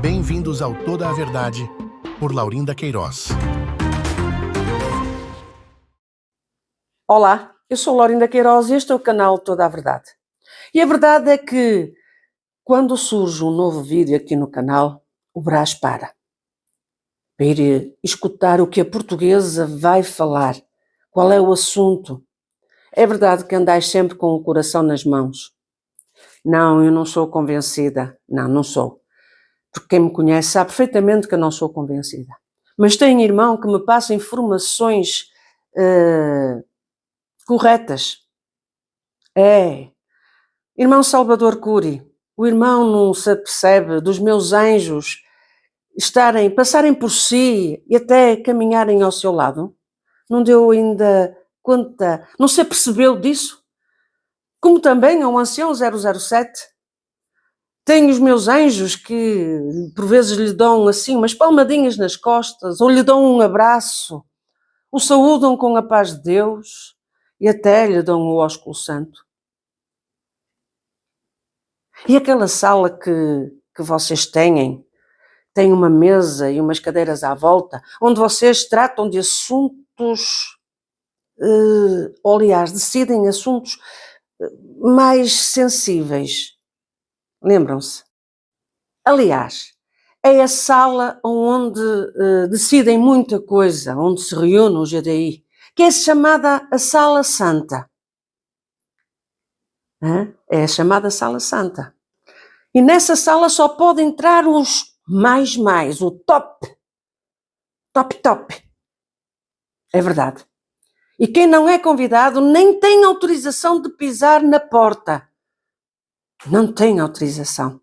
Bem-vindos ao Toda a Verdade, por Laurinda Queiroz. Olá, eu sou Laurinda Queiroz e este é o canal Toda a Verdade. E a verdade é que, quando surge um novo vídeo aqui no canal, o Brás para ir escutar o que a portuguesa vai falar, qual é o assunto. É verdade que andais sempre com o coração nas mãos. Não, eu não sou convencida. Não sou. Porque quem me conhece sabe perfeitamente que eu não sou convencida. Mas tenho irmão que me passa informações corretas. Irmão Salvador Cury, o irmão não se apercebe dos meus anjos passarem por si e até caminharem ao seu lado? Não deu ainda conta, não se apercebeu disso? Como também ao ancião 007? Tenho os meus anjos que por vezes lhe dão assim umas palmadinhas nas costas ou lhe dão um abraço, o saúdam com a paz de Deus e até lhe dão o ósculo santo. E aquela sala que vocês têm uma mesa e umas cadeiras à volta, onde vocês tratam de assuntos, ou aliás, decidem assuntos mais sensíveis. Lembram-se? Aliás, é a sala onde decidem muita coisa, onde se reúne o GDI, que é chamada a Sala Santa. É a chamada Sala Santa. E nessa sala só pode entrar os mais, o top. É verdade. E quem não é convidado nem tem autorização de pisar na porta. Não tem autorização.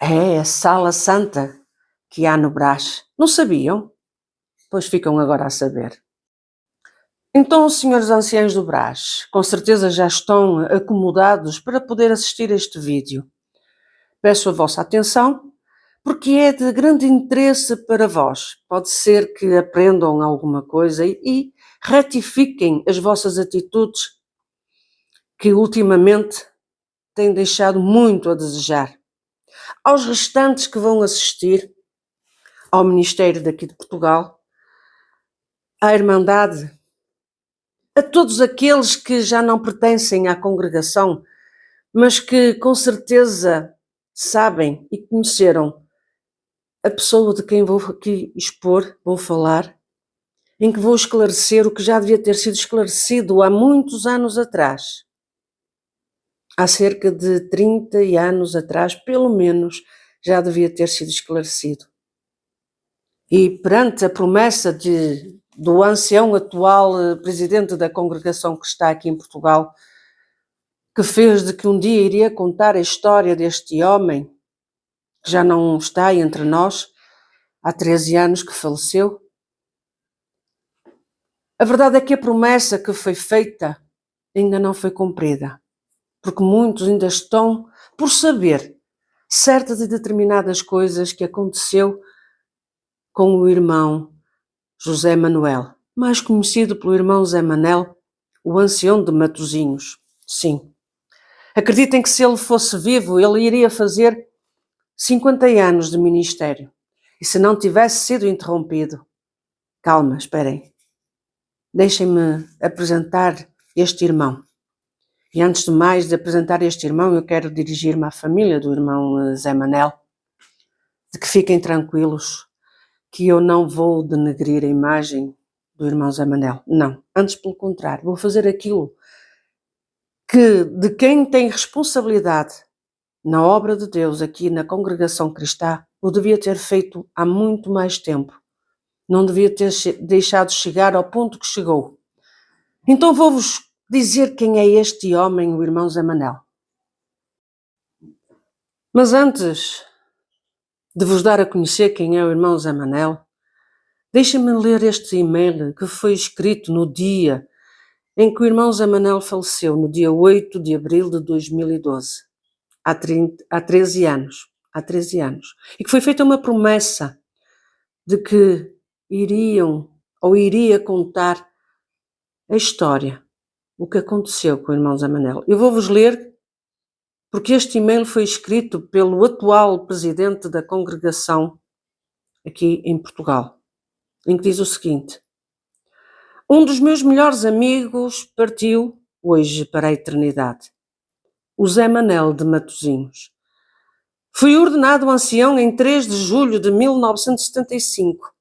É a Sala Santa que há no Brás. Não sabiam? Pois ficam agora a saber. Então, senhores anciãos do Brás, com certeza já estão acomodados para poder assistir a este vídeo. Peço a vossa atenção, porque é de grande interesse para vós. Pode ser que aprendam alguma coisa e retifiquem as vossas atitudes que ultimamente têm deixado muito a desejar. Aos restantes que vão assistir ao Ministério daqui de Portugal, à Irmandade, a todos aqueles que já não pertencem à congregação, mas que com certeza sabem e conheceram a pessoa de quem vou aqui expor, vou falar, em que vou esclarecer o que já devia ter sido esclarecido há muitos anos atrás. Há cerca de 30 anos atrás, pelo menos, já devia ter sido esclarecido. E perante a promessa do ancião atual presidente da congregação que está aqui em Portugal, que fez de que um dia iria contar a história deste homem, que já não está entre nós, há 13 anos que faleceu. A verdade é que a promessa que foi feita ainda não foi cumprida, porque muitos ainda estão por saber certas e determinadas coisas que aconteceu com o irmão José Manuel, mais conhecido pelo irmão Zé Manel, o ancião de Matosinhos. Sim. Acreditem que se ele fosse vivo, ele iria fazer 50 anos de ministério. E se não tivesse sido interrompido. Calma, esperem. Deixem-me apresentar este irmão. E antes de mais de apresentar este irmão, eu quero dirigir-me à família do irmão Zé Manel, de que fiquem tranquilos, que eu não vou denegrir a imagem do irmão Zé Manel. Não, antes pelo contrário, vou fazer aquilo que de quem tem responsabilidade na obra de Deus aqui na congregação cristã, o devia ter feito há muito mais tempo. Não devia ter deixado chegar ao ponto que chegou. Então vou-vos dizer quem é este homem, o irmão Zé Manel. Mas antes de vos dar a conhecer quem é o irmão Zé Manel, deixem-me ler este e-mail que foi escrito no dia em que o irmão Zé Manel faleceu, no dia 8 de abril de 2012, há 13 anos. E que foi feita uma promessa de que iria contar a história, o que aconteceu com o irmão Zé Manel. Eu vou-vos ler porque este e-mail foi escrito pelo atual presidente da congregação aqui em Portugal, em que diz o seguinte: um dos meus melhores amigos partiu hoje para a eternidade, o Zé Manel de Matosinhos. Fui ordenado ancião em 3 de julho de 1975.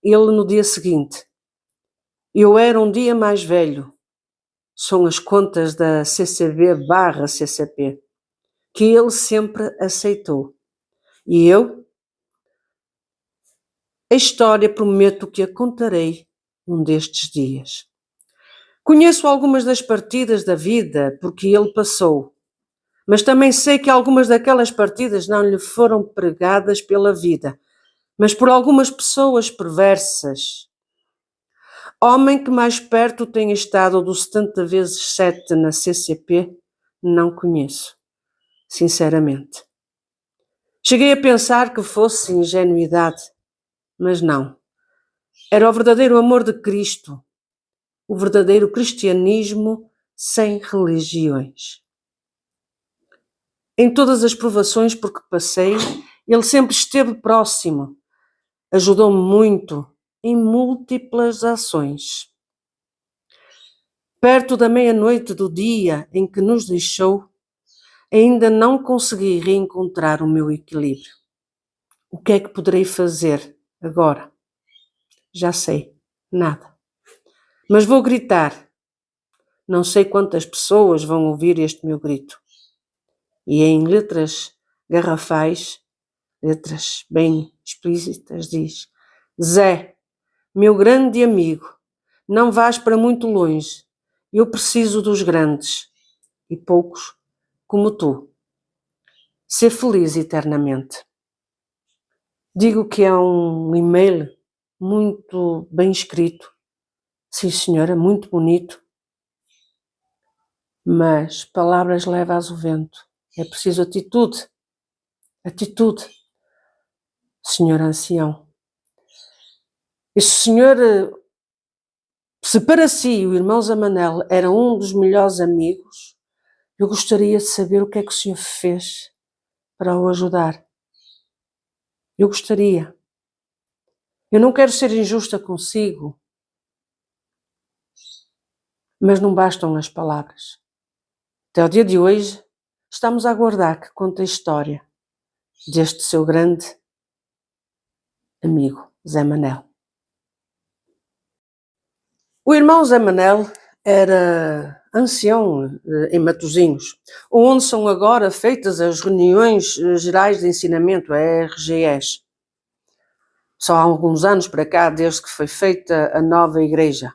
Ele no dia seguinte. Eu era um dia mais velho. São as contas da CCB/CCP, que ele sempre aceitou. E eu? A história prometo que a contarei um destes dias. Conheço algumas das partidas da vida porque ele passou, mas também sei que algumas daquelas partidas não lhe foram pregadas pela vida, mas por algumas pessoas perversas. Homem que mais perto tem estado do 70 vezes 7 na CCP, não conheço, sinceramente. Cheguei a pensar que fosse ingenuidade, mas não. Era o verdadeiro amor de Cristo, o verdadeiro cristianismo sem religiões. Em todas as provações por que passei, ele sempre esteve próximo, ajudou-me muito em múltiplas ações. Perto da meia-noite do dia em que nos deixou, ainda não consegui reencontrar o meu equilíbrio. O que é que poderei fazer agora? Já sei, nada. Mas vou gritar. Não sei quantas pessoas vão ouvir este meu grito. E em letras garrafais, letras bem explícitas, diz: Zé, meu grande amigo, não vás para muito longe. Eu preciso dos grandes e poucos como tu. Ser feliz eternamente. Digo que é um e-mail muito bem escrito. Sim, senhora, muito bonito. Mas palavras levas ao vento. É preciso atitude. Atitude, senhor ancião. E se para si o irmão Zé Manel era um dos melhores amigos, eu gostaria de saber o que é que o senhor fez para o ajudar. Eu gostaria. Eu não quero ser injusta consigo, mas não bastam as palavras. Até o dia de hoje, estamos a aguardar que conte a história deste seu grande amigo, Zé Manel. O irmão Zé Manel era ancião em Matosinhos, onde são agora feitas as reuniões gerais de ensinamento, a RGEs. Só há alguns anos para cá, desde que foi feita a nova igreja.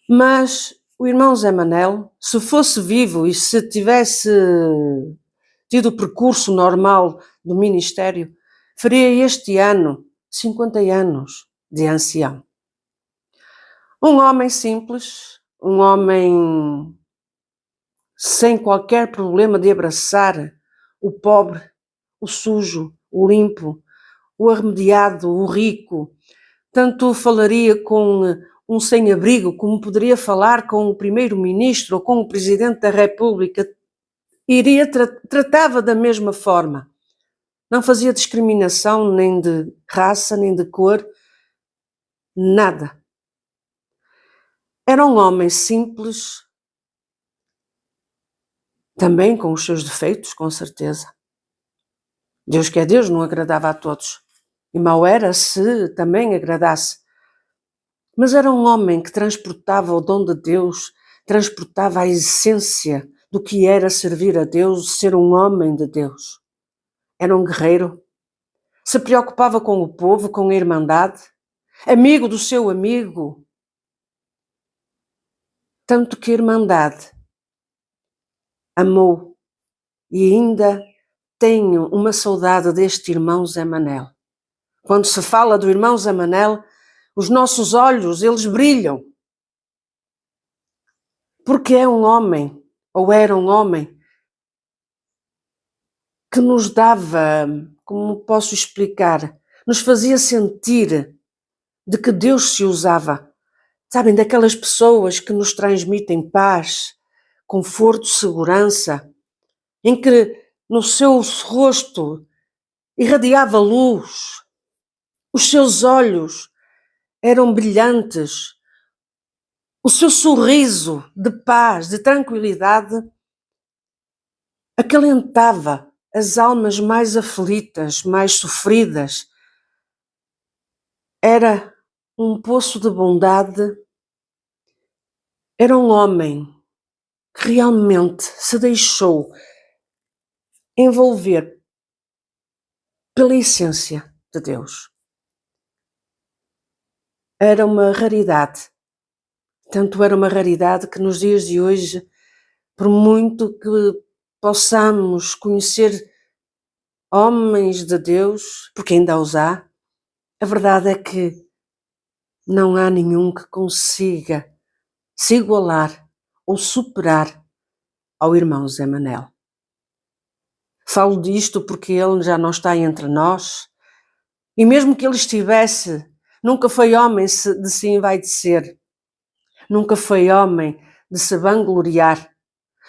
Mas o irmão Zé Manel, se fosse vivo e se tivesse tido o percurso normal do ministério, faria este ano 50 anos de ancião. Um homem simples, um homem sem qualquer problema de abraçar o pobre, o sujo, o limpo, o arremediado, o rico. Tanto falaria com um sem-abrigo como poderia falar com o primeiro-ministro ou com o presidente da República. Tratava da mesma forma. Não fazia discriminação nem de raça, nem de cor, nada. Era um homem simples, também com os seus defeitos, com certeza. Deus que é Deus não agradava a todos. E mau era se também agradasse. Mas era um homem que transportava o dom de Deus, transportava a essência do que era servir a Deus, ser um homem de Deus. Era um guerreiro, se preocupava com o povo, com a irmandade, amigo do seu amigo. Tanto que a irmandade amou e ainda tenho uma saudade deste irmão Zé Manel. Quando se fala do irmão Zé Manel, os nossos olhos, eles brilham. Porque é um homem, ou era um homem, que nos dava, como posso explicar, nos fazia sentir de que Deus se usava. Sabem, daquelas pessoas que nos transmitem paz, conforto, segurança. em que no seu rosto irradiava luz, os seus olhos eram brilhantes, o seu sorriso de paz, de tranquilidade, acalentava as almas mais aflitas, mais sofridas. Era um poço de bondade, era um homem que realmente se deixou envolver pela essência de Deus. Era uma raridade, tanto era uma raridade que nos dias de hoje, por muito que possamos conhecer homens de Deus, porque ainda os há, a verdade é que não há nenhum que consiga se igualar ou superar ao irmão Zé Manel. Falo disto porque ele já não está entre nós, e mesmo que ele estivesse, nunca foi homem de se envaidecer, nunca foi homem de se vangloriar,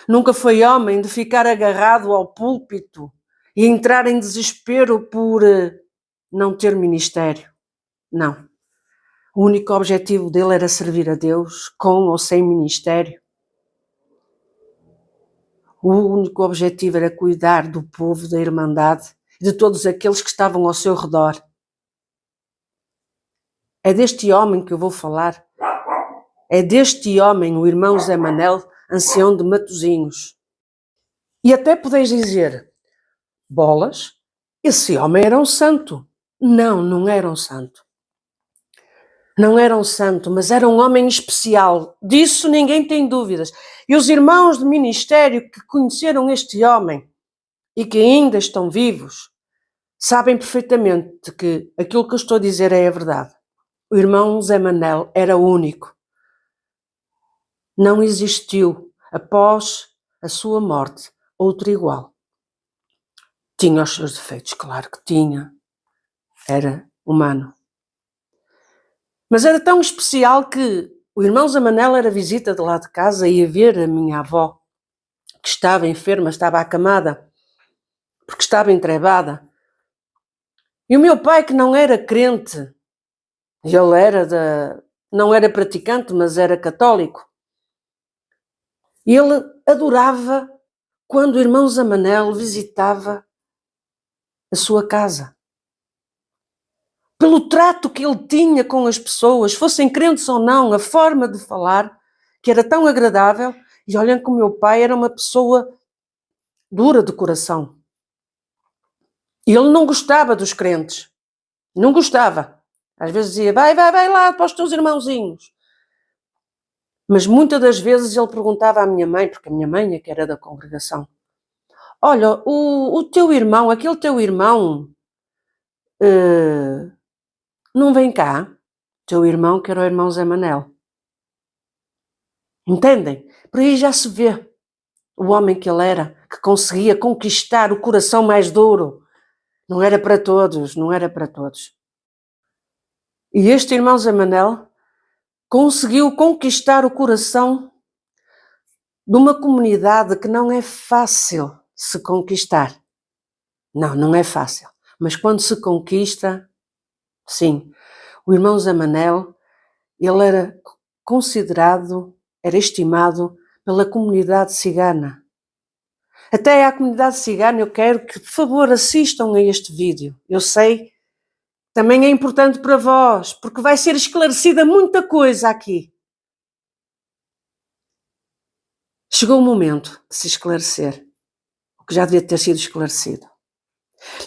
nunca foi homem de ficar agarrado ao púlpito e entrar em desespero por não ter ministério. Não. O único objetivo dele era servir a Deus, com ou sem ministério. O único objetivo era cuidar do povo, da Irmandade, de todos aqueles que estavam ao seu redor. É deste homem que eu vou falar. É deste homem, o irmão Zé Manel, ancião de Matosinhos. E até podeis dizer, bolas, esse homem era um santo. Não, não era um santo. Não era um santo, mas era um homem especial. Disso ninguém tem dúvidas. E os irmãos de ministério que conheceram este homem e que ainda estão vivos, sabem perfeitamente que aquilo que eu estou a dizer é a verdade. O irmão Zé Manel era único. Não existiu, após a sua morte, outro igual. Tinha os seus defeitos, claro que tinha. Era humano. Mas era tão especial que o irmão Zé Manel era visita de lá de casa e ia ver a minha avó, que estava enferma, estava acamada, porque estava entrebada. E o meu pai, que não era crente, não era praticante, mas era católico, e ele adorava quando o irmão Zé Manel visitava a sua casa. Pelo trato que ele tinha com as pessoas, fossem crentes ou não, a forma de falar, que era tão agradável. E olhem que o meu pai era uma pessoa dura de coração. E ele não gostava dos crentes. Não gostava. Às vezes dizia, vai lá para os teus irmãozinhos. Mas muitas das vezes ele perguntava à minha mãe, porque a minha mãe é que era da congregação, olha, o teu irmão, aquele teu irmão, não vem cá? Teu irmão, que era o irmão Zé Manel. Entendem? Por aí já se vê o homem que ele era, que conseguia conquistar o coração mais duro. Não era para todos, não era para todos. E este irmão Zé Manel conseguiu conquistar o coração de uma comunidade que não é fácil se conquistar. Não, não é fácil. Mas quando se conquista, sim. O irmão Zé Manel, ele era considerado, era estimado pela comunidade cigana. Até à comunidade cigana eu quero que, por favor, assistam a este vídeo. Eu sei, também é importante para vós, porque vai ser esclarecida muita coisa aqui. Chegou o momento de se esclarecer, o que já devia ter sido esclarecido.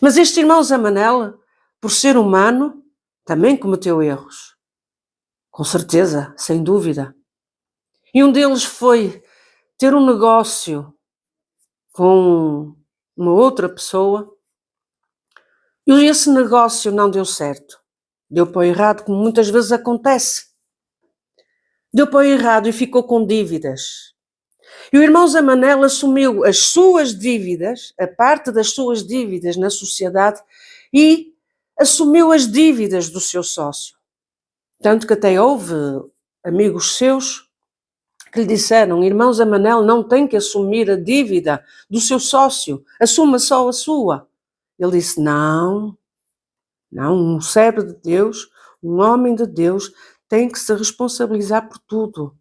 Mas este irmão Zé Manel, por ser humano, também cometeu erros. Com certeza, sem dúvida. E um deles foi ter um negócio com uma outra pessoa e esse negócio não deu certo. Deu para o errado, como muitas vezes acontece. Deu para o errado e ficou com dívidas. E o irmão Zé Manel assumiu as suas dívidas, a parte das suas dívidas na sociedade, e assumiu as dívidas do seu sócio. Tanto que até houve amigos seus que lhe disseram: irmão Zé Manel não tem que assumir a dívida do seu sócio, assuma só a sua. Ele disse: não, um servo de Deus, um homem de Deus, tem que se responsabilizar por tudo.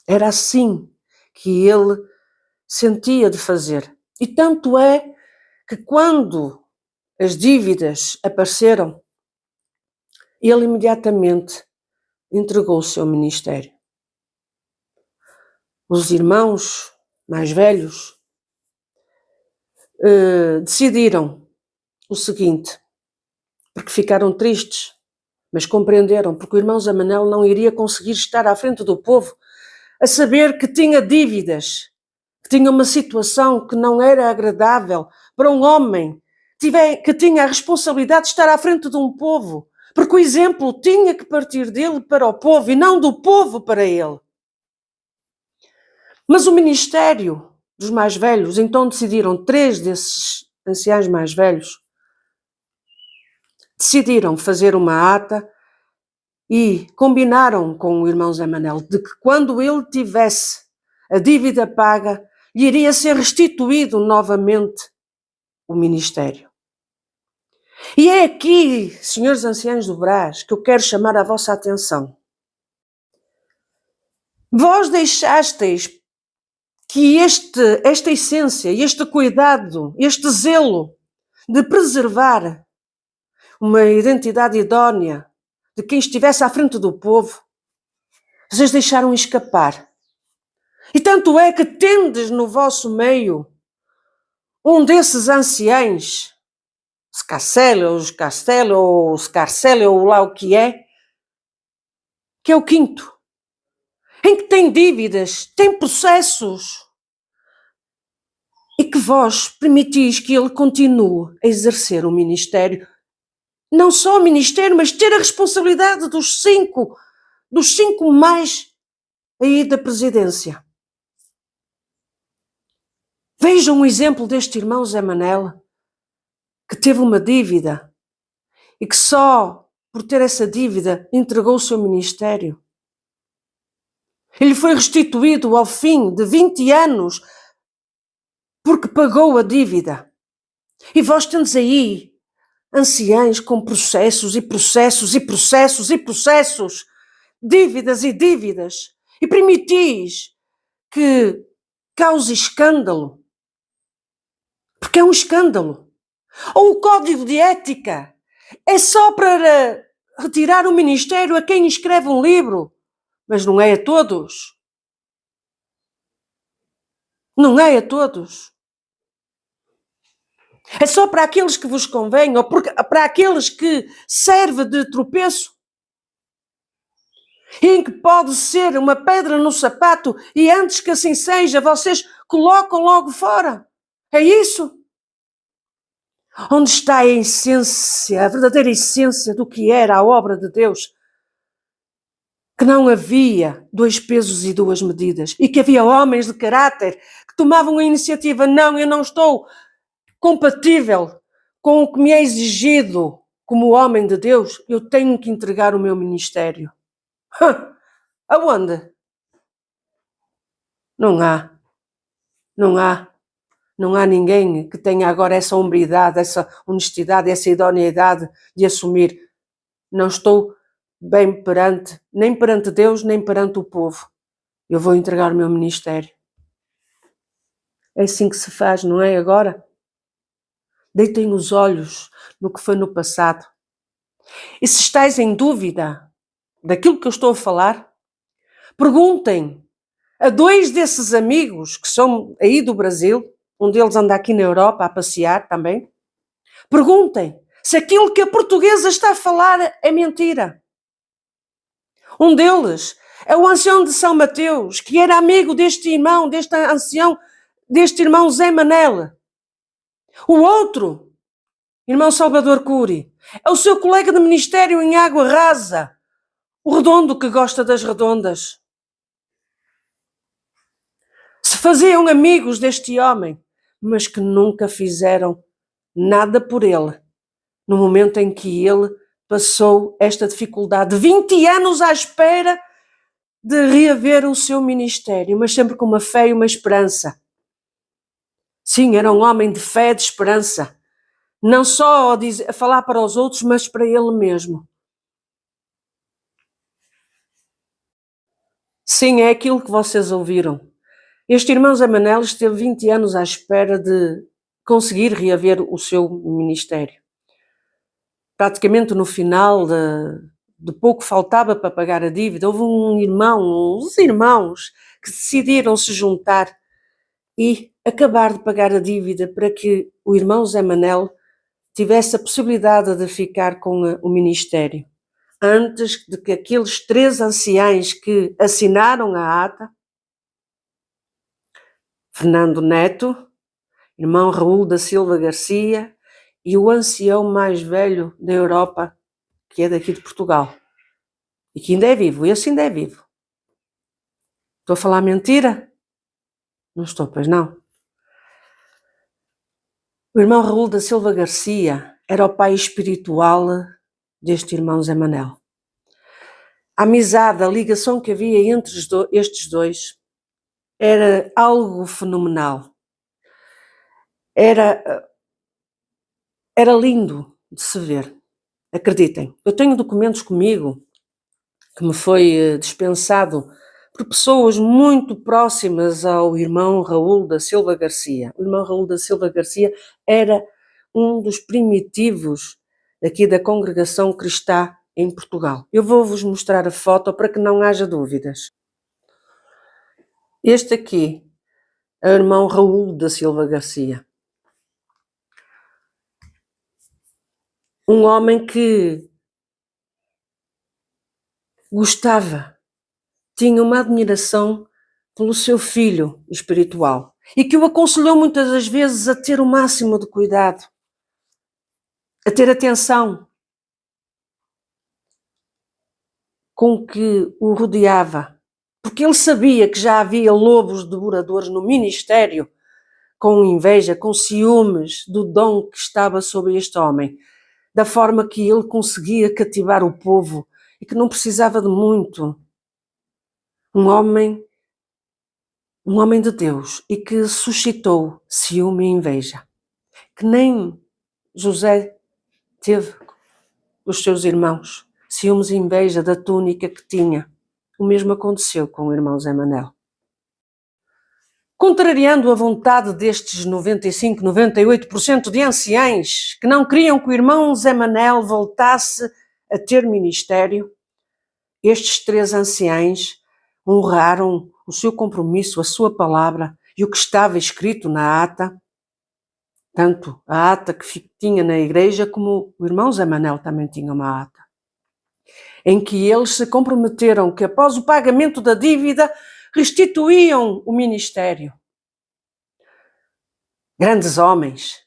Era assim que ele sentia de fazer. E tanto é que quando as dívidas apareceram, ele imediatamente entregou o seu ministério. Os irmãos mais velhos decidiram o seguinte, porque ficaram tristes, mas compreenderam, porque o irmão Zé Manel não iria conseguir estar à frente do povo a saber que tinha dívidas, que tinha uma situação que não era agradável para um homem que tinha a responsabilidade de estar à frente de um povo, porque o exemplo tinha que partir dele para o povo e não do povo para ele. Mas o ministério dos mais velhos, então decidiram 3 desses anciãos mais velhos, decidiram fazer uma ata e combinaram com o irmão Zé Manel de que quando ele tivesse a dívida paga, lhe iria ser restituído novamente o ministério. E é aqui, senhores anciãos do Brás, que eu quero chamar a vossa atenção. Vós deixasteis que esta essência, este cuidado, este zelo de preservar uma identidade idónea de quem estivesse à frente do povo, vocês deixaram escapar. E tanto é que tendes no vosso meio um desses anciães, Scarcelo, ou lá o que é o quinto, em que tem dívidas, tem processos, e que vós permitis que ele continue a exercer o ministério, não só o ministério, mas ter a responsabilidade dos cinco mais aí da presidência. Vejam o exemplo deste irmão Zé Manel, que teve uma dívida e que só por ter essa dívida entregou o seu ministério. Ele foi restituído ao fim de 20 anos porque pagou a dívida. E vós tendes aí anciães com processos e processos e processos e processos, dívidas e dívidas, e permitis que cause escândalo, porque é um escândalo. Ou o código de ética é só para retirar o ministério a quem escreve um livro, mas não é a todos. Não é a todos. É só para aqueles que vos convém, ou para aqueles que serve de tropeço, em que pode ser uma pedra no sapato e antes que assim seja, vocês colocam logo fora. É isso? Onde está a essência, a verdadeira essência do que era a obra de Deus? Que não havia 2 pesos e 2 medidas e que havia homens de caráter que tomavam a iniciativa. Não, eu não estou compatível com o que me é exigido como homem de Deus, eu tenho que entregar o meu ministério. Aonde? Não há ninguém que tenha agora essa hombridade, essa honestidade, essa idoneidade de assumir. Não estou bem nem perante Deus, nem perante o povo. Eu vou entregar o meu ministério. É assim que se faz, não é agora? Deitem os olhos no que foi no passado. E se estáis em dúvida daquilo que eu estou a falar, perguntem a 2 desses amigos que são aí do Brasil, um deles anda aqui na Europa a passear também. Perguntem se aquilo que a portuguesa está a falar é mentira. Um deles é o ancião de São Mateus, que era amigo deste irmão, deste irmão Zé Manel. O outro, irmão Salvador Cury, é o seu colega de ministério em Água Rasa, o redondo que gosta das redondas. Se faziam amigos deste homem, mas que nunca fizeram nada por ele, no momento em que ele passou esta dificuldade, 20 anos à espera de reaver o seu ministério, mas sempre com uma fé e uma esperança. Sim, era um homem de fé e de esperança. Não só a falar para os outros, mas para ele mesmo. Sim, é aquilo que vocês ouviram. Este irmão Zé Manel esteve 20 anos à espera de conseguir reaver o seu ministério. Praticamente no final de pouco faltava para pagar a dívida, houve uns irmãos que decidiram se juntar e acabar de pagar a dívida para que o irmão Zé Manel tivesse a possibilidade de ficar com o ministério. Antes de que aqueles 3 anciães que assinaram a ata, Fernando Neto, irmão Raul da Silva Garcia e o ancião mais velho da Europa, que é daqui de Portugal, e que ainda é vivo, esse ainda é vivo. Estou a falar mentira? Não estou, pois não. O irmão Raul da Silva Garcia era o pai espiritual deste irmão Zé Manel. A amizade, a ligação que havia entre estes dois era algo fenomenal. Era lindo de se ver. Acreditem, eu tenho documentos comigo que me foi dispensado por pessoas muito próximas ao irmão Raul da Silva Garcia. O irmão Raul da Silva Garcia era um dos primitivos aqui da congregação cristã em Portugal. Eu vou-vos mostrar a foto para que não haja dúvidas. Este aqui é o irmão Raul da Silva Garcia. Um homem que gostava, tinha uma admiração pelo seu filho espiritual e que o aconselhou muitas das vezes a ter o máximo de cuidado, a ter atenção com o que o rodeava, porque ele sabia que já havia lobos devoradores no ministério, com inveja, com ciúmes do dom que estava sobre este homem, da forma que ele conseguia cativar o povo e que não precisava de muito. Um homem de Deus e que suscitou ciúme e inveja, que nem José teve os seus irmãos, ciúmes e inveja da túnica que tinha. O mesmo aconteceu com o irmão Zé Manel. Contrariando a vontade destes 95, 98% de anciães que não queriam que o irmão Zé Manel voltasse a ter ministério, estes 3 anciães honraram o seu compromisso, a sua palavra e o que estava escrito na ata, tanto a ata que tinha na igreja como o irmão Zé Manel também tinha uma ata, em que eles se comprometeram que após o pagamento da dívida restituíam o ministério. Grandes homens,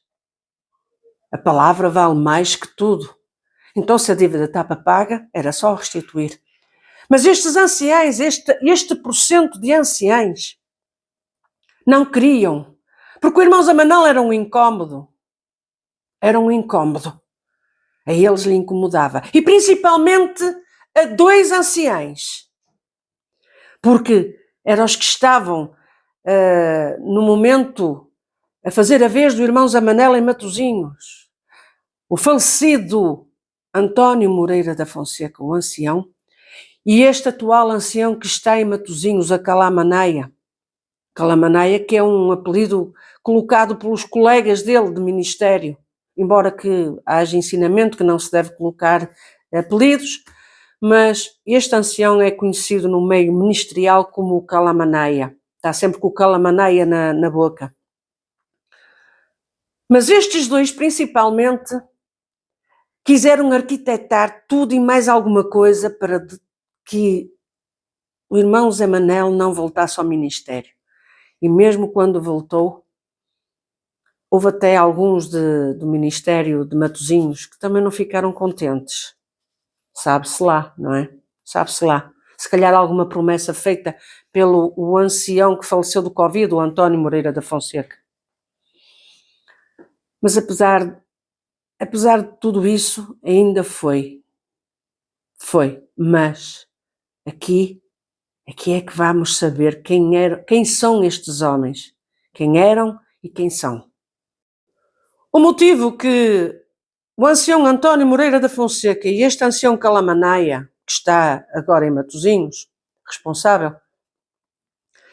a palavra vale mais que tudo. Então se a dívida estava paga, era só restituir. Mas estes anciães, este porcento de anciães, não queriam, porque o irmão Zé Manel era um incómodo. Era um incómodo. A eles lhe incomodava. E principalmente a 2 anciães. Porque eram os que estavam no momento a fazer a vez do irmão Zé Manel em Matosinhos. O falecido António Moreira da Fonseca, o ancião, e este atual ancião que está em Matosinhos, a Calamanaia. Calamanaia, que é um apelido colocado pelos colegas dele de ministério, embora que haja ensinamento que não se deve colocar apelidos, mas este ancião é conhecido no meio ministerial como o Calamanaia. Está sempre com o Calamanaia na boca. Mas estes 2, principalmente, quiseram arquitetar tudo e mais alguma coisa para que o irmão Zé Manel não voltasse ao ministério. E mesmo quando voltou, houve até alguns do ministério de Matosinhos que também não ficaram contentes. Sabe-se lá, não é? Sabe-se lá. Se calhar alguma promessa feita pelo o ancião que faleceu do Covid, o António Moreira da Fonseca. Mas apesar de tudo isso, ainda foi. Mas aqui aqui é que vamos saber quem são estes homens, quem eram e quem são. O motivo que o ancião António Moreira da Fonseca e este ancião Calamanaia, que está agora em Matosinhos, responsável,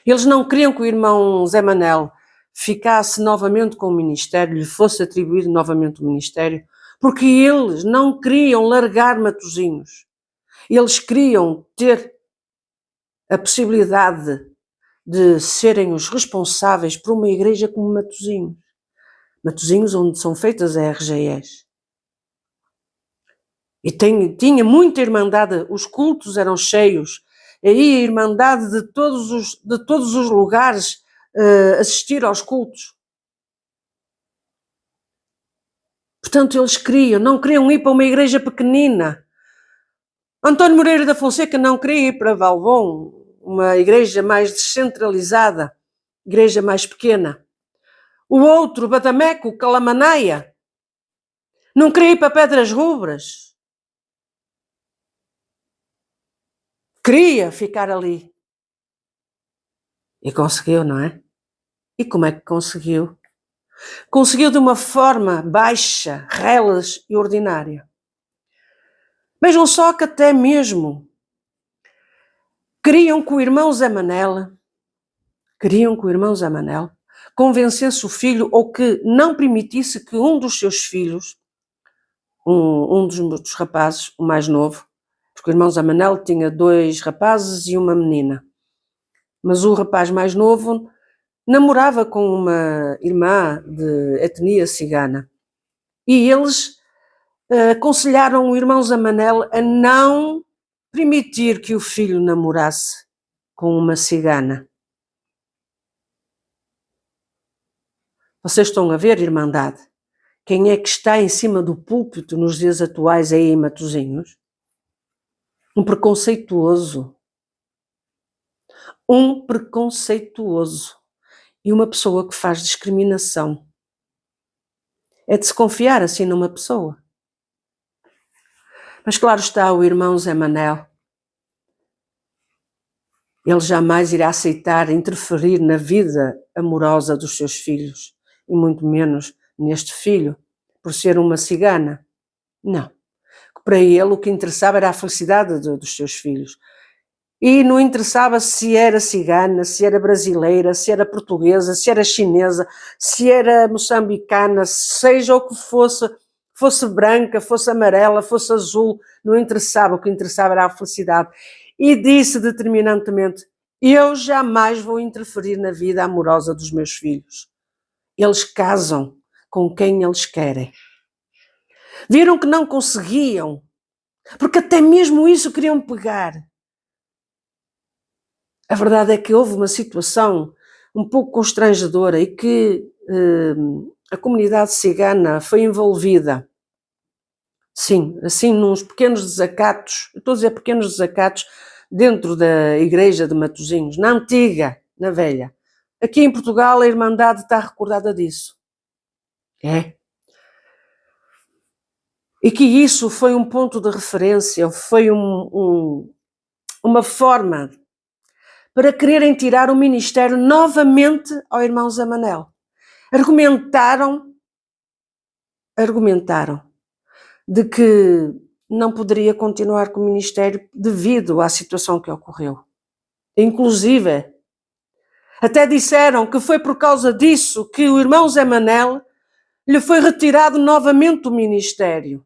eles não queriam que o irmão Zé Manel ficasse novamente com o ministério, lhe fosse atribuído novamente o ministério, porque eles não queriam largar Matosinhos. Eles queriam ter a possibilidade de serem os responsáveis por uma igreja como Matosinhos. Matosinhos onde são feitas as RGEs. E tinha muita irmandade, os cultos eram cheios, aí a irmandade de todos os lugares assistir aos cultos. Portanto, eles não queriam ir para uma igreja pequenina. António Moreira da Fonseca não queria ir para Valvão, uma igreja mais descentralizada, igreja mais pequena. O outro, Badameco, Calamanaia, não queria ir para Pedras Rubras. Queria ficar ali. E conseguiu, não é? E como é que conseguiu? Conseguiu de uma forma baixa, reles e ordinária. Vejam só que até mesmo queriam que o irmão Zé Manel convencesse o filho ou que não permitisse que um dos seus filhos, um dos rapazes, o mais novo, porque o irmão Zé Manel tinha 2 rapazes e uma menina, mas o rapaz mais novo namorava com uma irmã de etnia cigana e eles aconselharam o irmão Zé Manel a não permitir que o filho namorasse com uma cigana. Vocês estão a ver, Irmandade, quem é que está em cima do púlpito nos dias atuais aí em Matosinhos? Um preconceituoso. E uma pessoa que faz discriminação. É de se confiar assim numa pessoa. Mas claro está, o irmão Zé Manel, ele jamais irá aceitar interferir na vida amorosa dos seus filhos, e muito menos neste filho, por ser uma cigana. Não. Para ele o que interessava era a felicidade dos seus filhos. E não interessava se era cigana, se era brasileira, se era portuguesa, se era chinesa, se era moçambicana, seja o que fosse branca, fosse amarela, fosse azul, não interessava, o que interessava era a felicidade. E disse determinantemente: eu jamais vou interferir na vida amorosa dos meus filhos. Eles casam com quem eles querem. Viram que não conseguiam, porque até mesmo isso queriam pegar. A verdade é que houve uma situação um pouco constrangedora e que a comunidade cigana foi envolvida. Sim, assim, nos pequenos desacatos, estou a dizer pequenos desacatos, dentro da igreja de Matosinhos, na antiga, na velha. Aqui em Portugal a Irmandade está recordada disso. É. E que isso foi um ponto de referência, foi uma forma para quererem tirar o ministério novamente ao irmão Zé Manel. Argumentaram de que não poderia continuar com o ministério devido à situação que ocorreu. Inclusive, até disseram que foi por causa disso que o irmão Zé Manel lhe foi retirado novamente o ministério.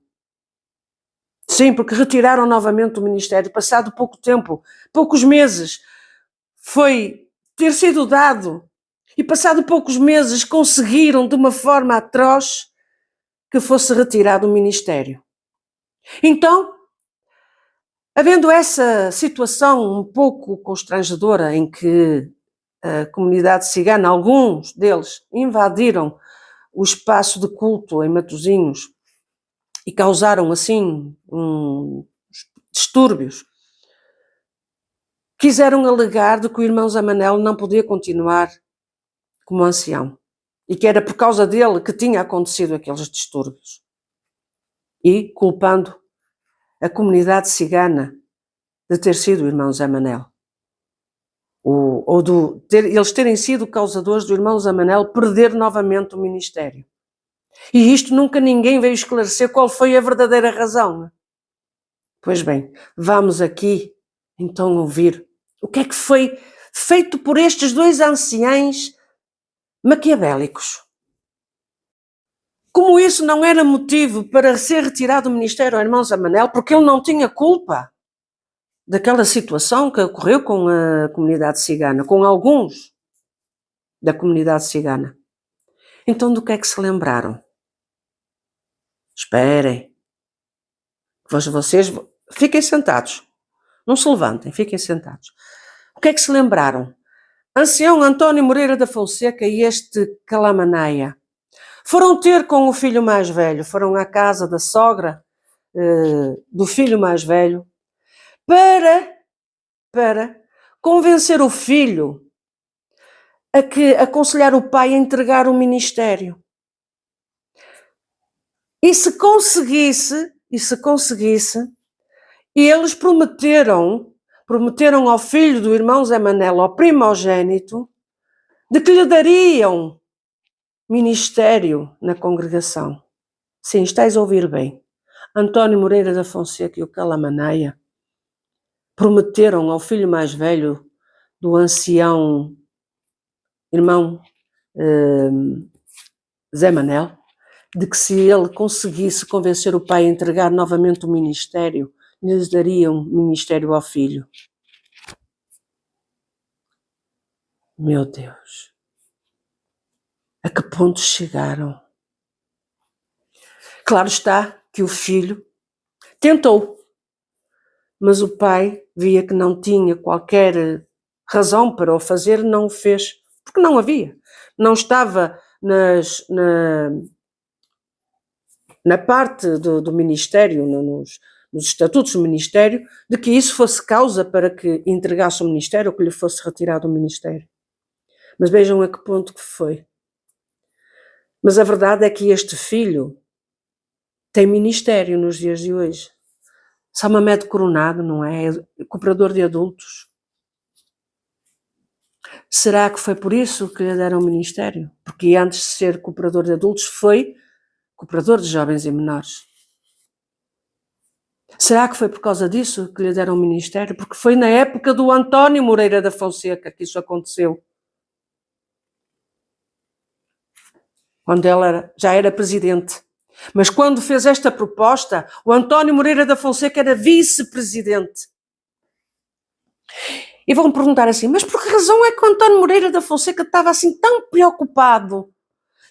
Sim, porque retiraram novamente o ministério, passado pouco tempo, poucos meses, foi ter sido dado, e passado poucos meses conseguiram de uma forma atroz que fosse retirado o ministério. Então, havendo essa situação um pouco constrangedora em que a comunidade cigana, alguns deles, invadiram o espaço de culto em Matosinhos e causaram assim distúrbios, quiseram alegar de que o irmão Zé Manel não podia continuar como ancião e que era por causa dele que tinha acontecido aqueles distúrbios, e culpando a comunidade cigana de ter sido o irmão Zé Manel. eles terem sido causadores do irmão Zé Manel perder novamente o ministério. E isto nunca ninguém veio esclarecer qual foi a verdadeira razão. Pois bem, vamos aqui então ouvir o que é que foi feito por estes dois anciães maquiavélicos. Como isso não era motivo para ser retirado do ministério ao irmão Zé Manel, porque ele não tinha culpa daquela situação que ocorreu com a comunidade cigana, com alguns da comunidade cigana. Então do que é que se lembraram? Esperem. Vocês fiquem sentados. Não se levantem, fiquem sentados. O que é que se lembraram? Ancião António Moreira da Fonseca e este Calamanaia foram ter com o filho mais velho, foram à casa da sogra do filho mais velho para convencer o filho a que aconselhar o pai a entregar o ministério. E se conseguisse, eles prometeram ao filho do irmão Zé Manel, ao primogênito, de que lhe dariam ministério na congregação. Sim, estáis a ouvir bem. António Moreira da Fonseca e o Calamanaia prometeram ao filho mais velho do ancião irmão Zé Manel, de que se ele conseguisse convencer o pai a entregar novamente o ministério, lhes dariam ministério ao filho. Meu Deus, a que ponto chegaram? Claro está que o filho tentou, mas o pai via que não tinha qualquer razão para o fazer, não o fez, porque não havia. Não estava na parte do Ministério, nos estatutos do Ministério, de que isso fosse causa para que entregasse o Ministério ou que lhe fosse retirado o Ministério. Mas vejam a que ponto que foi. Mas a verdade é que este filho tem ministério nos dias de hoje. São Mamed Coronado, não é? É cooperador de adultos. Será que foi por isso que lhe deram o ministério? Porque antes de ser cooperador de adultos foi cooperador de jovens e menores. Será que foi por causa disso que lhe deram o ministério? Porque foi na época do António Moreira da Fonseca que isso aconteceu. Quando ela já era presidente. Mas quando fez esta proposta, o António Moreira da Fonseca era vice-presidente. E vão perguntar assim, mas por que razão é que o António Moreira da Fonseca estava assim tão preocupado?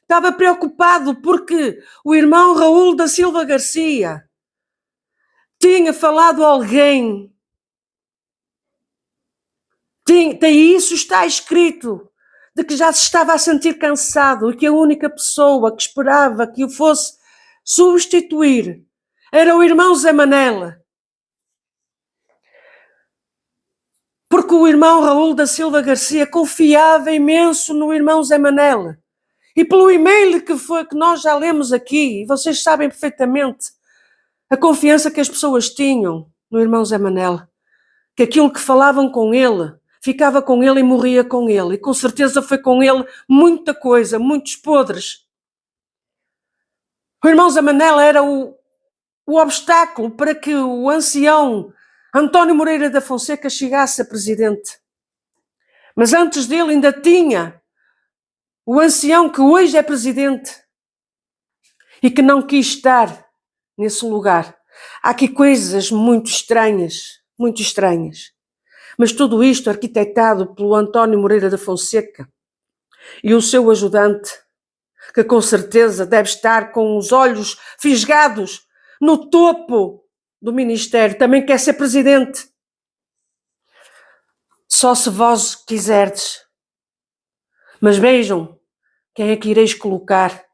Estava preocupado porque o irmão Raul da Silva Garcia tinha falado a alguém. Isso está escrito, de que já se estava a sentir cansado e que a única pessoa que esperava que o fosse substituir era o irmão Zé Manel. Porque o irmão Raul da Silva Garcia confiava imenso no irmão Zé Manel. E pelo e-mail que nós já lemos aqui, vocês sabem perfeitamente a confiança que as pessoas tinham no irmão Zé Manel. Que aquilo que falavam com ele, ficava com ele e morria com ele. E com certeza foi com ele muita coisa, muitos podres. O irmão Zé Manel era o obstáculo para que o ancião António Moreira da Fonseca chegasse a presidente. Mas antes dele ainda tinha o ancião que hoje é presidente e que não quis estar nesse lugar. Há aqui coisas muito estranhas. Mas tudo isto arquitetado pelo António Moreira da Fonseca e o seu ajudante, que com certeza deve estar com os olhos fisgados no topo do ministério, também quer ser presidente. Só se vós quiserdes. Mas vejam quem é que ireis colocar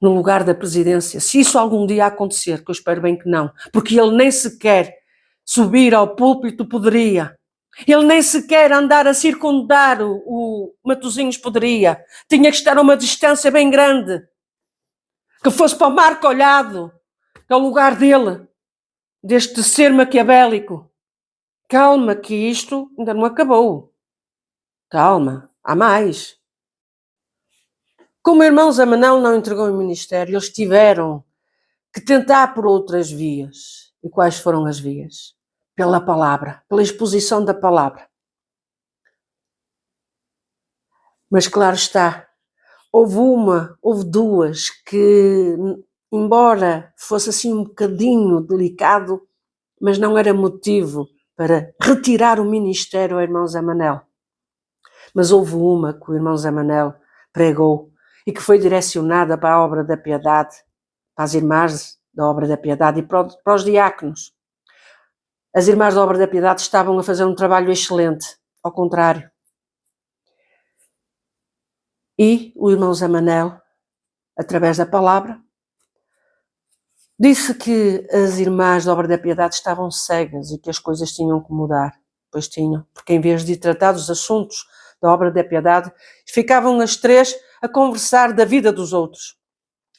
no lugar da presidência. Se isso algum dia acontecer, que eu espero bem que não, porque ele nem sequer subir ao púlpito poderia. Ele nem sequer andar a circundar o Matosinhos poderia. Tinha que estar a uma distância bem grande. Que fosse para o Marco Olhado, que é o lugar dele, deste ser maquiavélico, calma que isto ainda não acabou. Calma, há mais. Como o irmão Zé Manel não entregou o ministério, eles tiveram que tentar por outras vias. E quais foram as vias? Pela palavra, pela exposição da palavra. Mas claro está, houve duas que, embora fosse assim um bocadinho delicado, mas não era motivo para retirar o ministério ao irmão Zé Manel. Mas houve uma que o irmão Zé Manel pregou e que foi direcionada para a obra da piedade, para as irmãs da obra da piedade e para os diáconos. As irmãs da obra da piedade estavam a fazer um trabalho excelente, ao contrário. E o irmão Zé Manel, através da palavra, disse que as irmãs da obra da piedade estavam cegas e que as coisas tinham que mudar. Pois tinham, porque em vez de tratar dos assuntos da obra da piedade, ficavam as três a conversar da vida dos outros.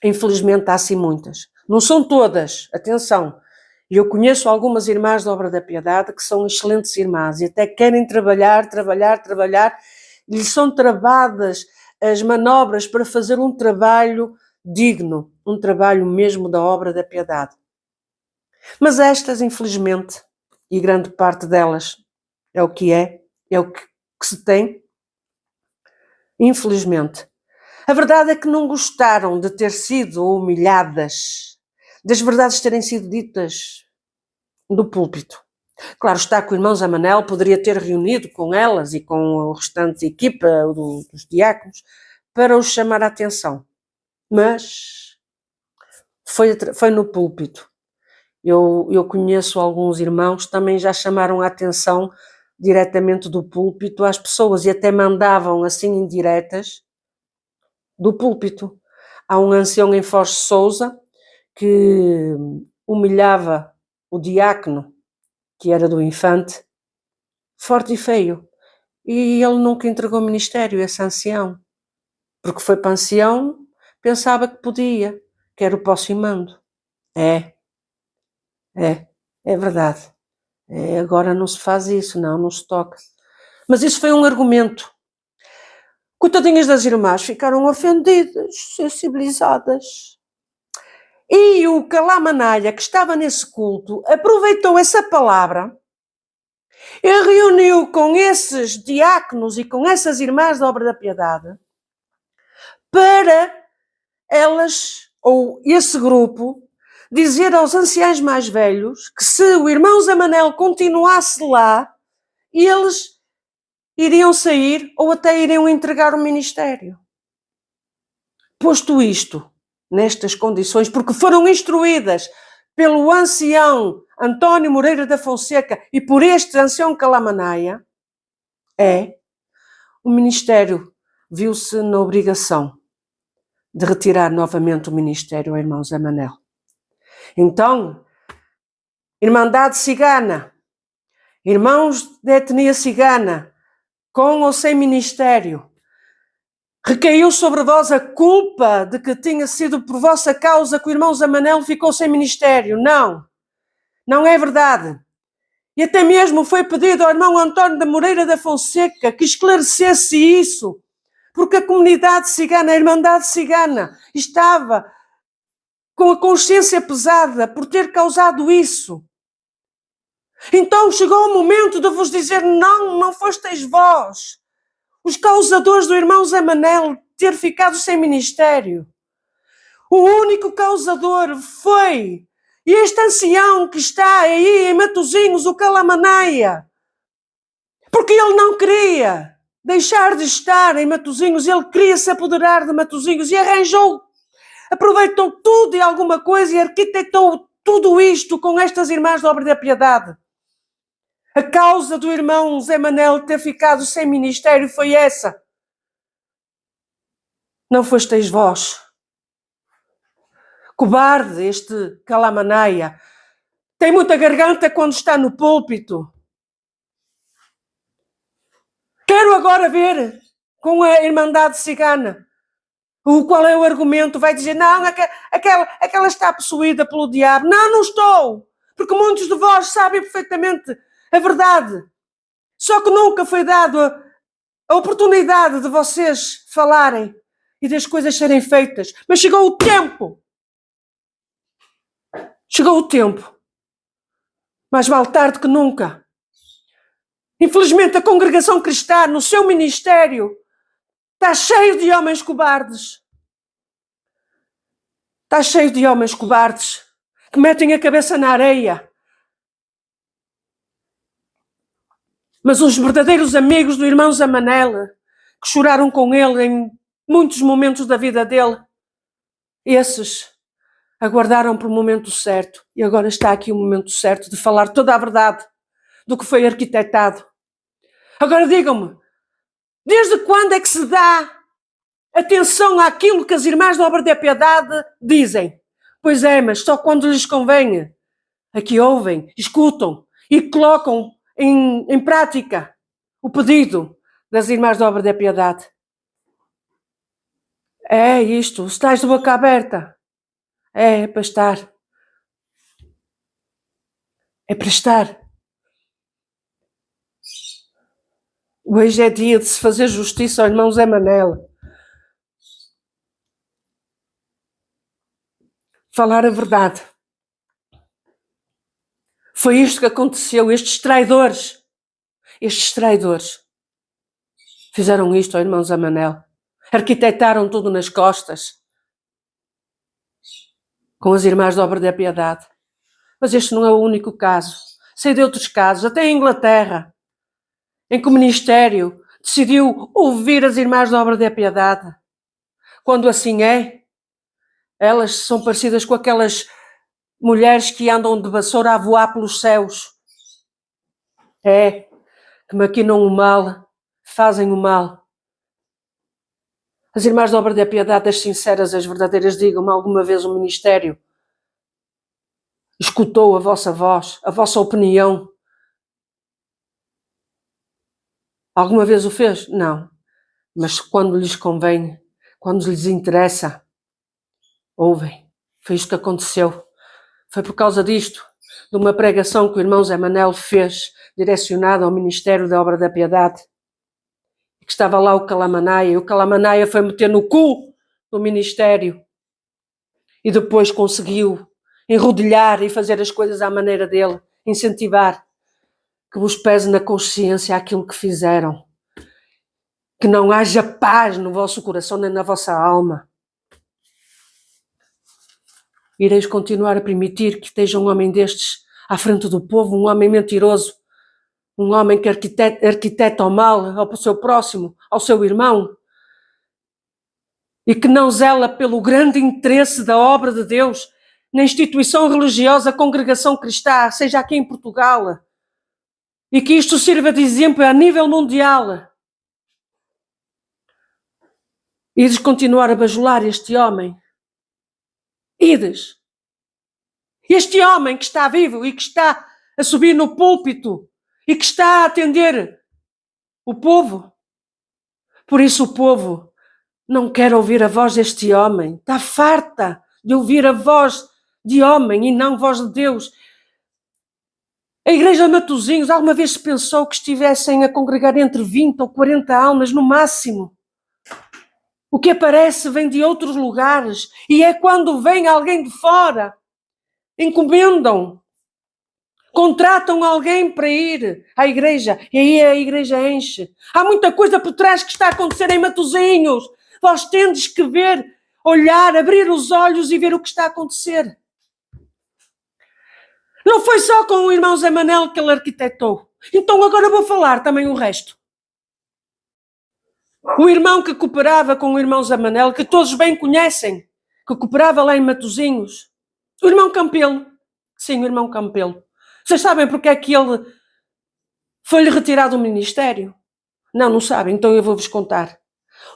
Infelizmente há assim muitas. Não são todas, atenção. Eu conheço algumas irmãs da obra da piedade que são excelentes irmãs e até querem trabalhar, e lhes são travadas as manobras para fazer um trabalho digno, um trabalho mesmo da obra da piedade. Mas estas, infelizmente, e grande parte delas é o que se tem, infelizmente. A verdade é que não gostaram de ter sido humilhadas, das verdades terem sido ditas do púlpito. Claro está que o irmão Zé Manel poderia ter reunido com elas e com o restante equipa dos diáconos para os chamar a atenção. Mas foi no púlpito. Eu conheço alguns irmãos que também já chamaram a atenção diretamente do púlpito às pessoas e até mandavam assim indiretas do púlpito. Há um ancião em Foz de Sousa que humilhava o diácono, que era do Infante, forte e feio. E ele nunca entregou o ministério, esse ancião. Porque foi para ancião, pensava que podia, que era o posse e mando. É verdade. Agora não se faz isso, não se toca. Mas isso foi um argumento. Coitadinhas das irmãs ficaram ofendidas, sensibilizadas. E o Calamanalha, que estava nesse culto, aproveitou essa palavra e reuniu com esses diáconos e com essas irmãs da obra da piedade para elas, ou esse grupo, dizer aos anciãos mais velhos que se o irmão Zé Manel continuasse lá, eles iriam sair ou até iriam entregar o ministério. Posto isto, nestas condições, porque foram instruídas pelo ancião António Moreira da Fonseca e por este ancião Calamanaia, o ministério viu-se na obrigação de retirar novamente o ministério ao irmão Zé Manel. Então, Irmandade Cigana, irmãos da etnia cigana, com ou sem ministério, recaiu sobre vós a culpa de que tinha sido por vossa causa que o irmão Zé Manel ficou sem ministério. Não é verdade. E até mesmo foi pedido ao irmão António de Moreira da Fonseca que esclarecesse isso, porque a comunidade cigana, a Irmandade Cigana, estava com a consciência pesada por ter causado isso. Então chegou o momento de vos dizer: não fosteis vós os causadores do irmão Zé Manel ter ficado sem ministério. O único causador foi este ancião que está aí em Matosinhos, o Calamanaia, porque ele não queria deixar de estar em Matosinhos, ele queria se apoderar de Matosinhos e aproveitou tudo e alguma coisa e arquitetou tudo isto com estas irmãs da obra da piedade. A causa do irmão Zé Manel ter ficado sem ministério foi essa. Não fosteis vós. Cobarde este Calamanaia. Tem muita garganta quando está no púlpito. Quero agora ver com a Irmandade Cigana qual é o argumento. Vai dizer: não, aquela está possuída pelo diabo. Não estou. Porque muitos de vós sabem perfeitamente a verdade. Só que nunca foi dado a oportunidade de vocês falarem e das coisas serem feitas. Mas chegou o tempo. Chegou o tempo. Mais vale tarde que nunca. Infelizmente, a congregação cristã, no seu ministério, está cheio de homens cobardes. Está cheio de homens cobardes que metem a cabeça na areia. Mas os verdadeiros amigos do irmão Zé Manel, que choraram com ele em muitos momentos da vida dele, esses aguardaram por o momento certo. E agora está aqui o momento certo de falar toda a verdade do que foi arquitetado. Agora digam-me, desde quando é que se dá atenção àquilo que as irmãs da Obra da Piedade dizem? Pois é, mas só quando lhes convém. Aqui ouvem, escutam e colocam em prática o pedido das irmãs da Obra da Piedade. É isto, estás de boca aberta. É para estar. É para estar. Hoje é dia de se fazer justiça ao irmão Zé Manel. Falar a verdade. Foi isto que aconteceu. Estes traidores fizeram isto ao irmão Zé Manel. Arquitetaram tudo nas costas com as irmãs da Obra da Piedade. Mas este não é o único caso. Sei de outros casos, até em Inglaterra, em que o ministério decidiu ouvir as irmãs da Obra da Piedade. Quando assim é, elas são parecidas com aquelas mulheres que andam de vassoura a voar pelos céus. É, que maquinam o mal, fazem o mal. As irmãs da Obra da Piedade, as sinceras, as verdadeiras, digam-me, alguma vez o ministério escutou a vossa voz, a vossa opinião? Alguma vez o fez? Não. Mas quando lhes convém, quando lhes interessa, ouvem. Foi isto que aconteceu. Foi por causa disto, de uma pregação que o irmão Zé Manel fez, direcionada ao Ministério da Obra da Piedade, que estava lá o Calamanaia, e o Calamanaia foi meter no cu do Ministério e depois conseguiu enrodilhar e fazer as coisas à maneira dele, incentivar que vos pese na consciência aquilo que fizeram, que não haja paz no vosso coração nem na vossa alma. Ireis continuar a permitir que esteja um homem destes à frente do povo, um homem mentiroso, um homem que arquiteta o mal ao seu próximo, ao seu irmão, e que não zela pelo grande interesse da obra de Deus na instituição religiosa, congregação cristã, seja aqui em Portugal, e que isto sirva de exemplo a nível mundial. Ides continuar a bajular este homem. Ides. Este homem que está vivo e que está a subir no púlpito e que está a atender o povo. Por isso o povo não quer ouvir a voz deste homem. Está farta de ouvir a voz de homem e não a voz de Deus. A igreja de Matosinhos alguma vez se pensou que estivessem a congregar entre 20 ou 40 almas no máximo? O que aparece vem de outros lugares e é quando vem alguém de fora, encomendam, contratam alguém para ir à igreja e aí a igreja enche. Há muita coisa por trás que está a acontecer em Matosinhos. Vós tendes que ver, olhar, abrir os olhos e ver o que está a acontecer. Não foi só com o irmão Zé Manel que ele arquitetou. Então agora vou falar também o resto. O irmão que cooperava com o irmão Zé Manel, que todos bem conhecem, que cooperava lá em Matosinhos. O irmão Campelo. Sim, o irmão Campelo. Vocês sabem porque é que ele foi-lhe retirado do ministério? Não sabem, então eu vou-vos contar.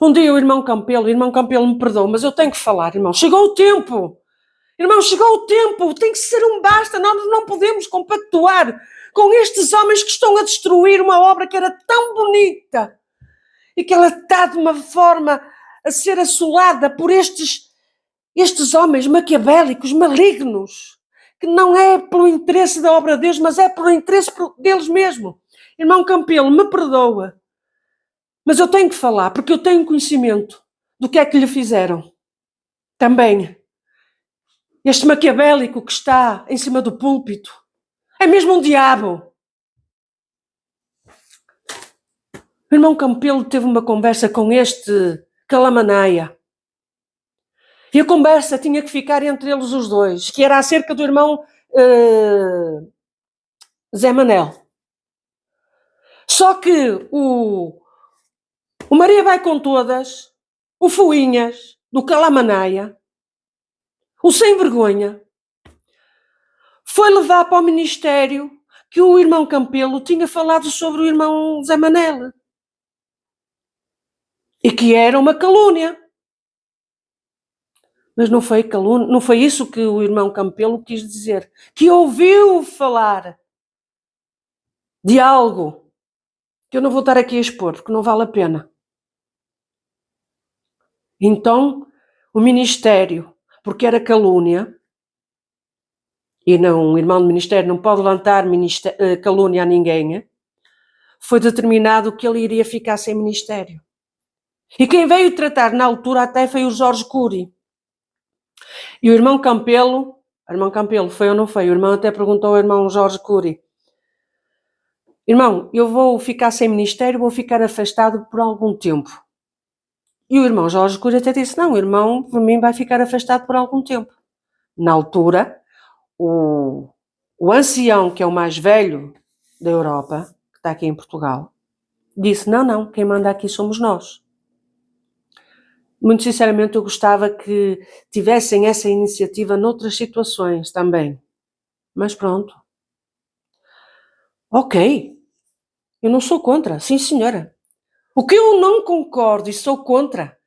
Um dia o irmão Campelo me perdoou, mas eu tenho que falar, irmão. Chegou o tempo. Irmão, chegou o tempo. Tem que ser um basta. Nós não podemos compactuar com estes homens que estão a destruir uma obra que era tão bonita e que ela está de uma forma a ser assolada por estes homens maquiavélicos, malignos, que não é pelo interesse da obra de Deus, mas é pelo interesse deles mesmo. Irmão Campelo, me perdoa, mas eu tenho que falar, porque eu tenho conhecimento do que é que lhe fizeram. Também. Este maquiavélico que está em cima do púlpito é mesmo um diabo. O irmão Campelo teve uma conversa com este Calamanaia. E a conversa tinha que ficar entre eles os dois, que era acerca do irmão Zé Manel. Só que o Maria vai com todas, o Fuinhas, do Calamanaia, o sem vergonha, foi levar para o ministério que o irmão Campelo tinha falado sobre o irmão Zé Manel. E que era uma calúnia. Mas não foi calúnia, não foi isso que o irmão Campelo quis dizer. Que ouviu falar de algo que eu não vou estar aqui a expor, porque não vale a pena. Então, o ministério, porque era calúnia, e não, o irmão do ministério não pode levantar calúnia a ninguém, foi determinado que ele iria ficar sem ministério. E quem veio tratar na altura até foi o Jorge Cury. E o irmão Campelo foi ou não foi? O irmão até perguntou ao irmão Jorge Cury: irmão, eu vou ficar sem ministério, vou ficar afastado por algum tempo. E o irmão Jorge Cury até disse: não, o irmão, por mim, vai ficar afastado por algum tempo. Na altura, o ancião, que é o mais velho da Europa, que está aqui em Portugal, disse: não, quem manda aqui somos nós. Muito sinceramente, eu gostava que tivessem essa iniciativa noutras situações também. Mas pronto. Ok. Eu não sou contra, sim senhora. O que eu não concordo e sou contra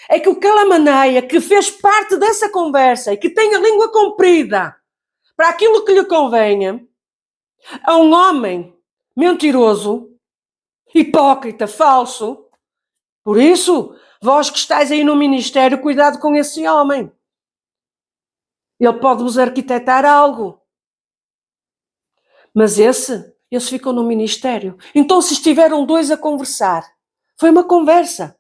é que o Calamanaia, que fez parte dessa conversa e que tem a língua comprida para aquilo que lhe convenha, é um homem mentiroso, hipócrita, falso. Por isso, vós que estáis aí no ministério, cuidado com esse homem. Ele pode-vos arquitetar algo. Mas esse ficou no ministério. Então, se estiveram dois a conversar, foi uma conversa,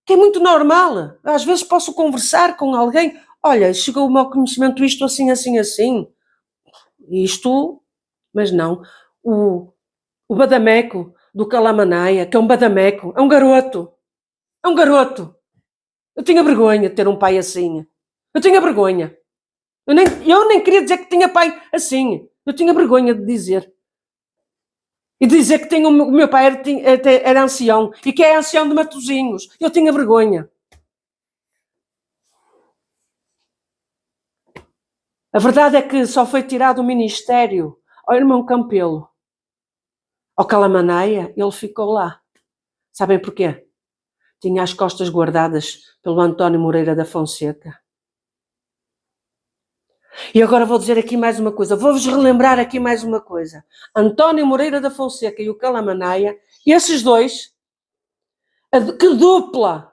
que é muito normal. Às vezes posso conversar com alguém: olha, chegou ao meu conhecimento isto assim, assim, assim. Isto, mas não. O badameco do Calamanaia, que é um badameco, é um garoto. É um garoto. Eu tinha vergonha de ter um pai assim. Eu tinha vergonha. Eu nem queria dizer que tinha pai assim. Eu tinha vergonha de dizer. E dizer que o meu pai era ancião e que é ancião de Matosinhos. Eu tinha vergonha. A verdade é que só foi tirado o ministério ao irmão Campelo. Ao Calamanaia, ele ficou lá. Sabem porquê? Tinha as costas guardadas pelo António Moreira da Fonseca. E agora vou dizer aqui mais uma coisa. Vou-vos relembrar aqui mais uma coisa. António Moreira da Fonseca e o Calamanaia, esses dois, que dupla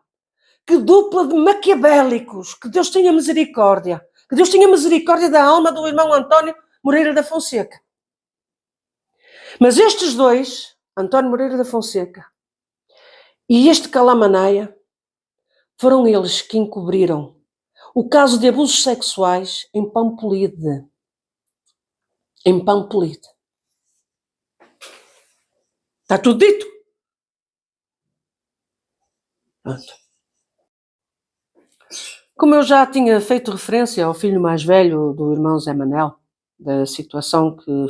de maquiavélicos. Que Deus tenha misericórdia. Que Deus tenha misericórdia da alma do irmão António Moreira da Fonseca. Mas estes dois, António Moreira da Fonseca e este Calamanaia, foram eles que encobriram o caso de abusos sexuais em Pampolide. Em Pampolide. Está tudo dito. Pronto. Como eu já tinha feito referência ao filho mais velho do irmão Zé Manel, da situação que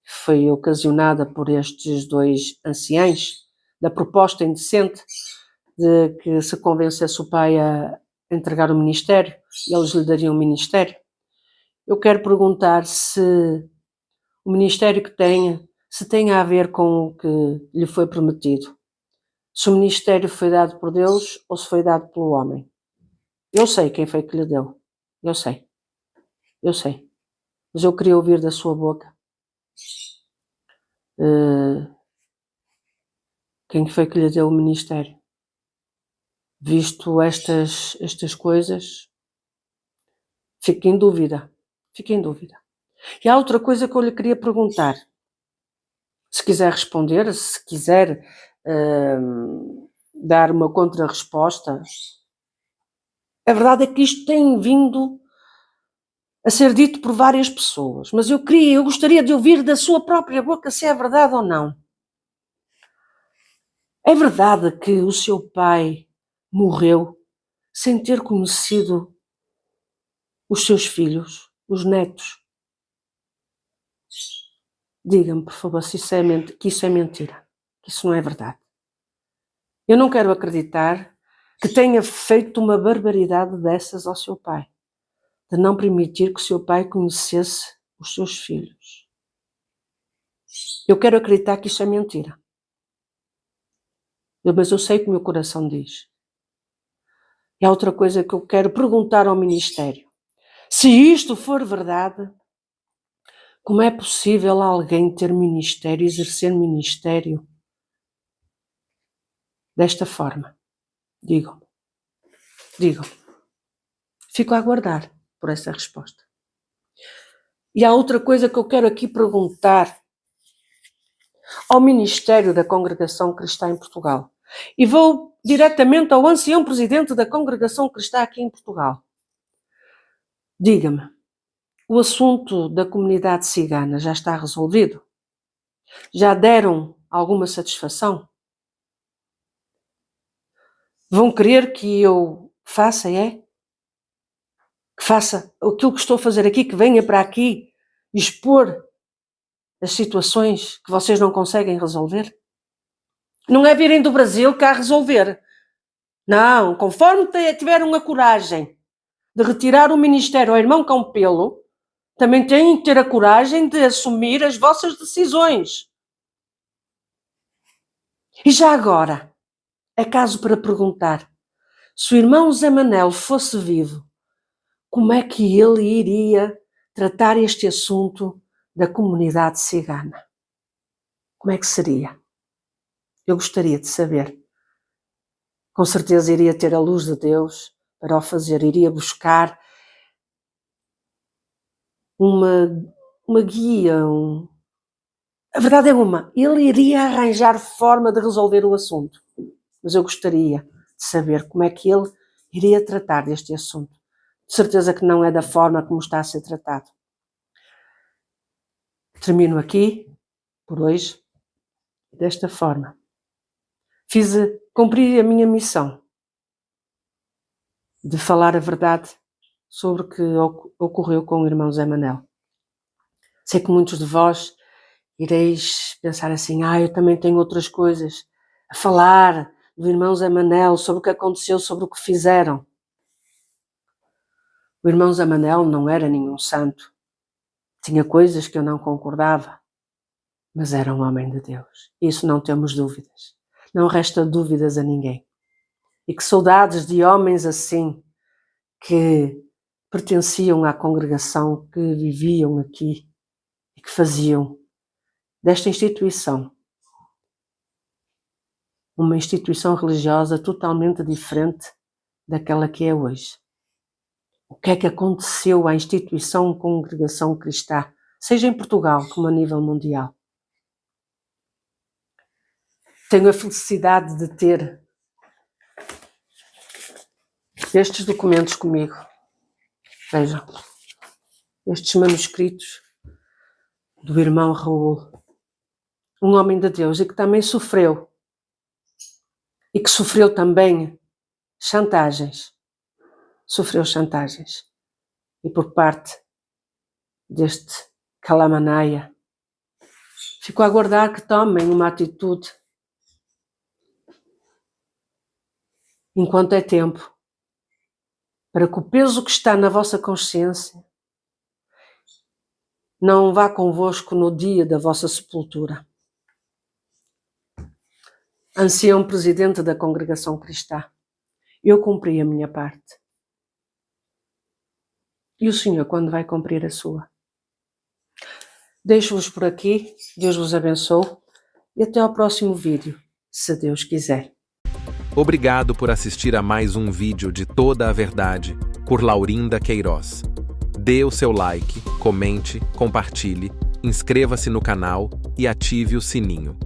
foi ocasionada por estes dois anciães, da proposta indecente de que se convencesse o pai a entregar o ministério, eles lhe dariam o ministério. Eu quero perguntar se o ministério que tenha, se tem a ver com o que lhe foi prometido. Se o ministério foi dado por Deus ou se foi dado pelo homem. Eu sei quem foi que lhe deu. Eu sei. Mas eu queria ouvir da sua boca quem foi que lhe deu o ministério. Visto estas coisas, fico em dúvida. Fiquei em dúvida. E há outra coisa que eu lhe queria perguntar. Se quiser responder, se quiser dar uma contra-resposta. A verdade é que isto tem vindo a ser dito por várias pessoas, mas eu gostaria de ouvir da sua própria boca se é verdade ou não. É verdade que o seu pai morreu sem ter conhecido os seus filhos, os netos? Diga-me, por favor, se que isso é mentira, que isso não é verdade. Eu não quero acreditar que tenha feito uma barbaridade dessas ao seu pai, de não permitir que o seu pai conhecesse os seus filhos. Eu quero acreditar que isso é mentira. Mas eu sei que o meu coração diz. E há outra coisa que eu quero perguntar ao Ministério. Se isto for verdade, como é possível alguém ter ministério, exercer ministério desta forma? Digam-me. Digam-me. Fico a aguardar por essa resposta. E há outra coisa que eu quero aqui perguntar ao Ministério da Congregação Cristã em Portugal. E vou diretamente ao ancião presidente da Congregação Cristã aqui em Portugal. Diga-me, o assunto da comunidade cigana já está resolvido? Já deram alguma satisfação? Vão querer que eu faça, que faça aquilo que estou a fazer aqui, que venha para aqui expor as situações que vocês não conseguem resolver? Não é virem do Brasil cá resolver. Não, conforme tiveram a coragem de retirar o ministério ao irmão Campelo, também têm que ter a coragem de assumir as vossas decisões. E já agora, é caso para perguntar, se o irmão Zé Manel fosse vivo, como é que ele iria tratar este assunto da comunidade cigana? Como é que seria? Eu gostaria de saber. Com certeza iria ter a luz de Deus para o fazer, iria buscar uma guia. A verdade é ele iria arranjar forma de resolver o assunto. Mas eu gostaria de saber como é que ele iria tratar deste assunto. De certeza que não é da forma como está a ser tratado. Termino aqui, por hoje, desta forma. Cumpri a minha missão de falar a verdade sobre o que ocorreu com o irmão Zé Manel. Sei que muitos de vós ireis pensar assim, eu também tenho outras coisas a falar do irmão Zé Manel, sobre o que aconteceu, sobre o que fizeram. O irmão Zé Manel não era nenhum santo. Tinha coisas que eu não concordava, mas era um homem de Deus. Isso não temos dúvidas. Não resta dúvidas a ninguém. E que saudades de homens assim, que pertenciam à congregação, que viviam aqui e que faziam desta instituição uma instituição religiosa totalmente diferente daquela que é hoje. O que é que aconteceu à instituição Congregação Cristã, seja em Portugal como a nível mundial? Tenho a felicidade de ter estes documentos comigo. Vejam, estes manuscritos do irmão Raul, um homem de Deus e que também sofreu, e que sofreu também chantagens. Sofreu chantagens. E por parte deste Calamanaia, fico a aguardar que tomem uma atitude enquanto é tempo, para que o peso que está na vossa consciência não vá convosco no dia da vossa sepultura. Ancião presidente da Congregação Cristã, eu cumpri a minha parte. E o Senhor, quando vai cumprir a sua? Deixo-vos por aqui, Deus vos abençoe e até ao próximo vídeo, se Deus quiser. Obrigado por assistir a mais um vídeo de Toda a Verdade, por Laurinda Queiroz. Dê o seu like, comente, compartilhe, inscreva-se no canal e ative o sininho.